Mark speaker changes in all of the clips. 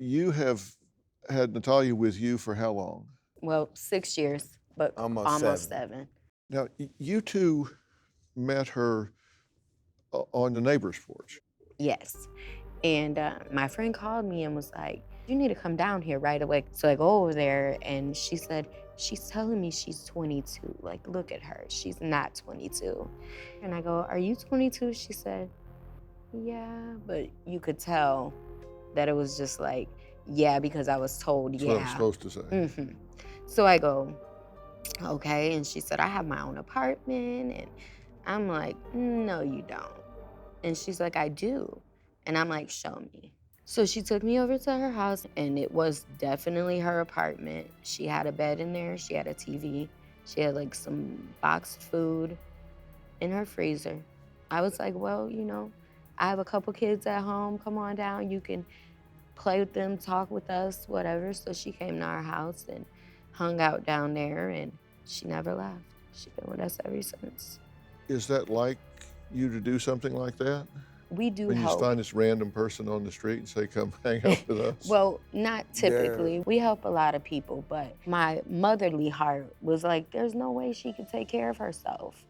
Speaker 1: You have had Natalia with you for how long?
Speaker 2: Well, 6 years, but almost 7.
Speaker 1: Now, you two met her on the neighbor's porch.
Speaker 2: Yes. And my friend called me and was like, you need to come down here right away. So I go over there and she said, she's telling me she's 22. Like, look at her. She's not 22. And I go, are you 22? She said, yeah. But you could tell that it was just like, yeah, because I was told,
Speaker 1: That's
Speaker 2: yeah.
Speaker 1: what I'm supposed to say.
Speaker 2: So I go, okay. And she said, I have my own apartment. And I'm like, no, you don't. And she's like, I do. And I'm like, show me. So she took me over to her house, and it was definitely her apartment. She had a bed in there. She had a TV. She had like some boxed food in her freezer. I was like, well, I have a couple kids at home. Come on down. You can play with them, talk with us, whatever. So she came to our house and hung out down there, and she never left. She's been with us ever since.
Speaker 1: Is that like you to do something like that?
Speaker 2: We do
Speaker 1: When you just
Speaker 2: help.
Speaker 1: find this random person on the street and say, come hang out with us?
Speaker 2: Well, not typically. We help a lot of people, but my motherly heart was like, there's no way she could take care of herself.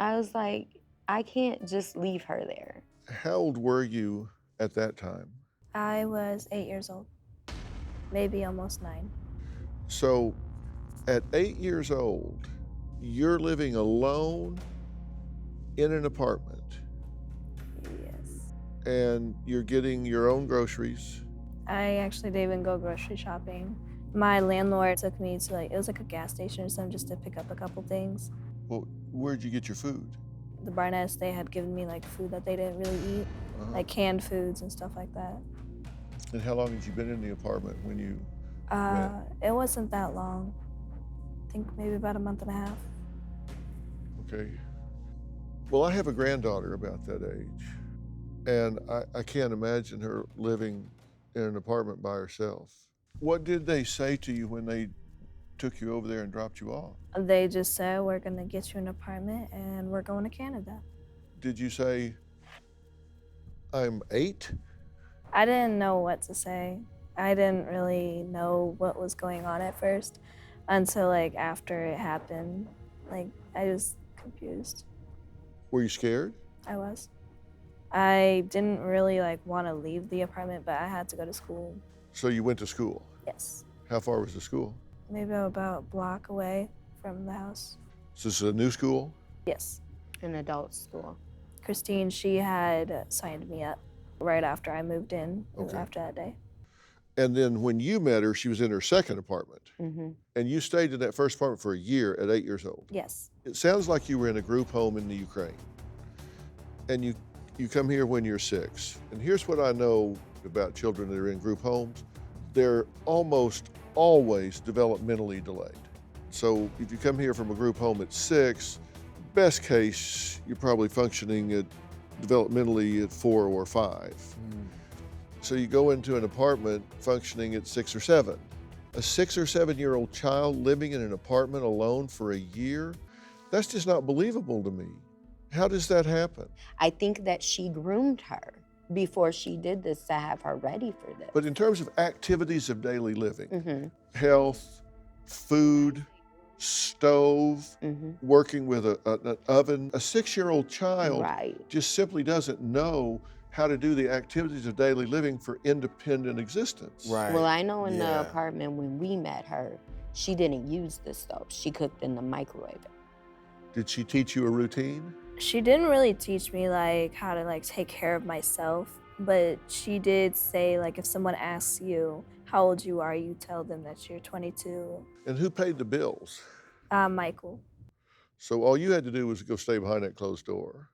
Speaker 2: I was like, I can't just leave her there.
Speaker 1: How old were you at that time?
Speaker 3: I was 8 years old, maybe almost 9.
Speaker 1: So at 8 years old, you're living alone in an apartment.
Speaker 3: Yes.
Speaker 1: And you're getting your own groceries.
Speaker 3: I actually didn't even go grocery shopping. My landlord took me to it was like a gas station or something just to pick up a couple things.
Speaker 1: Well, where'd you get your food?
Speaker 3: The Barnett's, they had given me like food that they didn't really eat, like canned foods and stuff like that.
Speaker 1: And how long had you been in the apartment when you went?
Speaker 3: It wasn't that long. I think maybe about a month and a half.
Speaker 1: Okay. Well, I have a granddaughter about that age, and I can't imagine her living in an apartment by herself. What did they say to you when they took you over there and dropped you off?
Speaker 3: They just said, we're gonna get you an apartment and we're going to Canada.
Speaker 1: Did you say, I'm 8?
Speaker 3: I didn't know what to say. I didn't really know what was going on at first until like after it happened. Like I was confused.
Speaker 1: Were you scared?
Speaker 3: I was. I didn't really like want to leave the apartment, but I had to go to school.
Speaker 1: So you went to school?
Speaker 3: Yes.
Speaker 1: How far was the school?
Speaker 3: Maybe about a block away from the house.
Speaker 1: So this is a new school?
Speaker 3: Yes.
Speaker 2: An adult school.
Speaker 3: Christine, she had signed me up right after I moved in, after that day.
Speaker 1: And then when you met her, she was in her second apartment.
Speaker 2: Mm-hmm.
Speaker 1: And you stayed in that first apartment for a year at 8 years old.
Speaker 3: Yes.
Speaker 1: It sounds like you were in a group home in the Ukraine. And you come here when you're 6. And here's what I know about children that are in group homes. They're almost always developmentally delayed. So if you come here from a group home at 6, best case, you're probably functioning at developmentally at 4 or 5. So you go into an apartment functioning at 6 or 7. A 6 or 7-year-old child living in an apartment alone for a year, that's just not believable to me. How does that happen?
Speaker 2: I think that she groomed her before she did this to have her ready for this.
Speaker 1: But in terms of activities of daily living, health, food, stove, working with an oven, a 6-year-old child just simply doesn't know how to do the activities of daily living for independent existence.
Speaker 4: Right.
Speaker 2: Well, I know in the apartment when we met her, she didn't use the stove. She cooked in the microwave.
Speaker 1: Did she teach you a routine?
Speaker 3: She didn't really teach me like how to like take care of myself, but she did say like if someone asks you how old you are, you tell them that you're 22.
Speaker 1: And who paid the bills?
Speaker 3: Michael.
Speaker 1: So all you had to do was go stay behind that closed door.